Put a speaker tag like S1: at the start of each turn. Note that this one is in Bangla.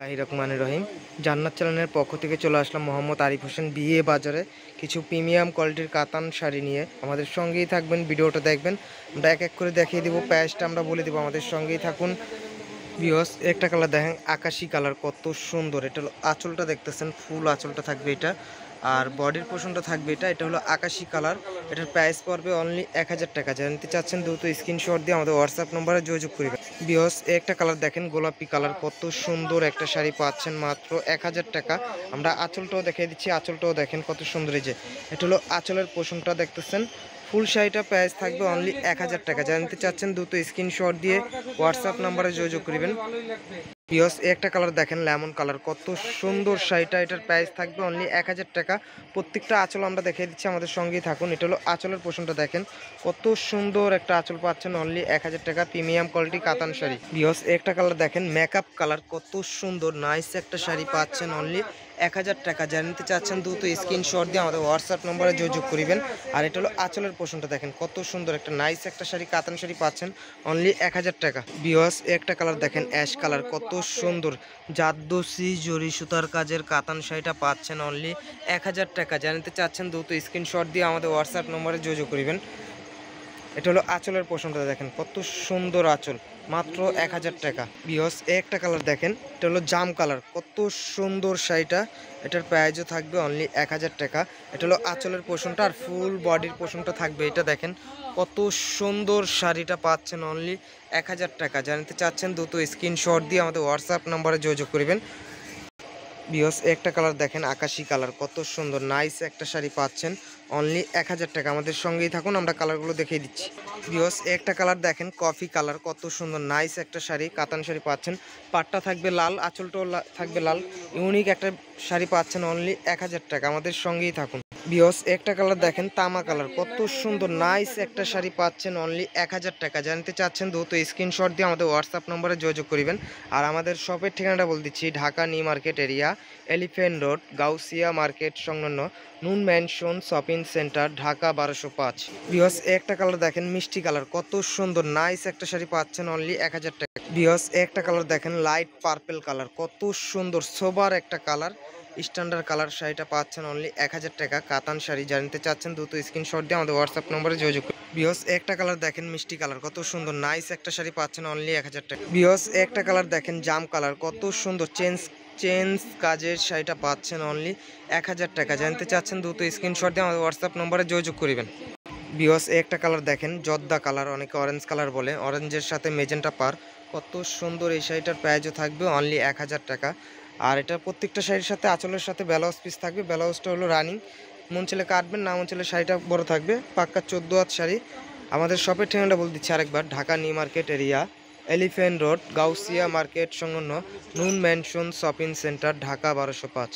S1: রহমানির রহিম। জান্নাত চ্যানেলের পক্ষ থেকে চলে আসলাম মোহাম্মদ আরিফ হোসেন বিএ বাজারে কিছু প্রিমিয়াম কোয়ালিটির কাতান শাড়ি নিয়ে। আমাদের সঙ্গেই থাকবেন, ভিডিওটা দেখবেন। আমরা এক এক করে দেখিয়ে দেবো, প্রাইসটা আমরা বলে দেবো, আমাদের সঙ্গেই থাকুন। ভিউয়ার্স, একটা কালার দেখেন, আকাশি কালার, কত সুন্দর। এটা হলো আঁচলটা, দেখতেছেন ফুল আঁচলটা থাকবে এটা, আর বডির পোর্শনটা থাকবে এটা। এটা হলো আকাশি কালার। এটার প্রাইস পড়বে অনলি 1000 টাকা। জানতে চাচ্ছেন দ্রুত স্ক্রিনশট দিয়ে আমাদের হোয়াটসঅ্যাপ নম্বরে যোগাযোগ করবেন। ভিউয়ার্স, একটা কালার দেখেন, গোলাপি কালার, কত সুন্দর একটা শাড়ি পাচ্ছেন মাত্র 1000 টাকা। আমরা আঁচলটাও দেখিয়ে দিচ্ছি, আঁচলটাও দেখেন কত সুন্দর। এই যে এটা হলো আঁচলের পোর্শনটা, দেখতেছেন ফুল শাড়িটা প্রাইস থাকবে অনলি 1000 টাকা। জানতে চাচ্ছেন দ্রুত স্ক্রিনশট দিয়ে হোয়াটসঅ্যাপ নাম্বারে যোগাযোগ করবেন। ভিউয়ার্স, একটা কালার দেখেন, লেমন কালার, কত সুন্দর শাড়িটা। এটার প্রাইস থাকবে অনলি 1000 টাকা। প্রত্যেকটা আঁচল আমরা দেখিয়ে দিচ্ছি, আমাদের সঙ্গেই থাকুন। এটা হলো আঁচলের পোর্শনটা, দেখেন কত সুন্দর একটা আঁচল পাচ্ছেন অনলি 1000 টাকা। প্রিমিয়াম কোয়ালিটি কাতান শাড়ি। ভিউয়ার্স, একটা কালার দেখেন, মেকআপ কালার, কত সুন্দর নাইস একটা শাড়ি পাচ্ছেন অনলি 1000 টাকা। জানতে চাচ্ছেন দ্রুত স্ক্রিনশট দিয়ে আমাদের হোয়াটসঅ্যাপ নম্বরে যোগাযোগ করিবেন। আর এটা হলো আঁচলের পোর্শনটা, দেখেন কত সুন্দর একটা নাইস একটা শাড়ি, কাতান শাড়ি পাচ্ছেন অনলি 1000 টাকা। ভিউয়ার্স, একটা কালার দেখেন, অ্যাশ কালার, কত সুন্দর জাদ্দোসি জরি সুতার কাজের কাতান শাড়িটা পাচ্ছেন অনলি 1000 টাকা। জানতে চাচ্ছেন দ্রুত স্ক্রিনশট দিয়ে আমাদের হোয়াটসঅ্যাপ নম্বরে যোগাযোগ করিবেন। এটা হলো আঁচলের পোর্শনটা, দেখেন কত সুন্দর আঁচল, মাত্র 1000 টাকা। ভিউয়ার্স, একটা কালার দেখেন, এটা হলো জাম কালার, কত সুন্দর শাড়িটা। এটার প্রাইসও থাকবে অনলি 1000 টাকা। এটা হলো আঁচলের পোর্শনটা, আর ফুল বডির পোর্শনটা থাকবে এটা। দেখেন কত সুন্দর শাড়িটা পাচ্ছেন অনলি 1000 টাকা। জানতে চাচ্ছেন দ্রুত স্ক্রিনশট দিয়ে আমাদের হোয়াটসঅ্যাপ নম্বরে যোগাযোগ করবেন। ভিউয়ার্স, একটা কালার দেখেন, আকাশি কালার, কত সুন্দর নাইস একটা শাড়ি পাচ্ছেন অনলি 1000 টাকা। আমাদের সঙ্গেই থাকুন, আমরা কালারগুলো দেখিয়ে দিচ্ছি। ভিউয়ার্স, একটা কালার দেখেন, কফি কালার, কত সুন্দর নাইস একটা শাড়ি, কাতান শাড়ি পাচ্ছেন। পাটটা থাকবে লাল, আঁচলটাও থাকবে লাল, ইউনিক একটা শাড়ি পাচ্ছেন অনলি 1000 টাকা। আমাদের সঙ্গেই থাকুন। ভিউয়ার্স, একটা কালার দেখেন, তামা কালার, কত সুন্দর নাইস একটা শাড়ি পাচ্ছেন অনলি 1000 টাকা। জানতে চাচ্ছেন দ্রুত স্ক্রিনশট দিয়ে আমাদের হোয়াটসঅ্যাপ নম্বরে যোগাযোগ করিবেন। আর আমাদের শপের ঠিকানাটা বলে দিচ্ছি, Dhaka new market area, elephant road, Gausia market সংলগ্ন নুন mansion shopping centre, Dhaka 1205। Viewers, একটা কালার দেখেন, মিষ্টি কালার, কত সুন্দর নাইস একটা শাড়ি পাচ্ছেন অনলি 1000 টাকা। ভিউয়ার্স, একটা কালার দেখেন, লাইট পার্পল কালার, কত সুন্দর সোবার একটা কালার, স্ট্যান্ডার্ড কালার, শাড়িটা পাচ্ছেন অনলি 1000 টাকা। কাতান শাড়ি। জানতে চাচ্ছেন দ্রুত স্ক্রিনশট দিয়ে আমাদের হোয়াটসঅ্যাপ নম্বরে যোগাযোগ করুন। ভিউয়ার্স, একটা কালার দেখেন, মিষ্টি কালার, কত সুন্দর নাইস একটা শাড়ি পাচ্ছেন অনলি 1000 টাকা। ভিউয়ার্স, একটা কালার দেখেন, জাম কালার, কত সুন্দর চেঞ্জ কাজের শাড়িটা পাচ্ছেন অনলি 1000 টাকা। জানতে চাচ্ছেন দ্রুত স্ক্রিনশট দিয়ে আমাদের হোয়াটসঅ্যাপ নম্বরে যোগাযোগ করবেন। ভিউয়ার্স, একটা কালার দেখেন, জর্দা কালার, অনেকে অরেঞ্জ কালার বলে, অরেঞ্জের সাথে মেজেন্টা পার, কত সুন্দর। এই শাড়িটার প্রাইসও থাকবে অনলি 1000 টাকা। আর এটা প্রত্যেকটা শাড়ির সাথে আঁচলের সাথে ব্লাউজ পিস থাকবে। ব্লাউজটা হলো রানিং, মন ছেলে কাটবেন, না মন ছেলে শাড়িটা বড় থাকবে। পাক্কা 14 হাত শাড়ি। আমাদের শপের ঠিকানাটা বলে দিচ্ছি আরেকবার, Dhaka new market area, elephant road, Gausia market সংলগ্ন নুন ম্যানশন শপিং সেন্টার, ঢাকা 1205।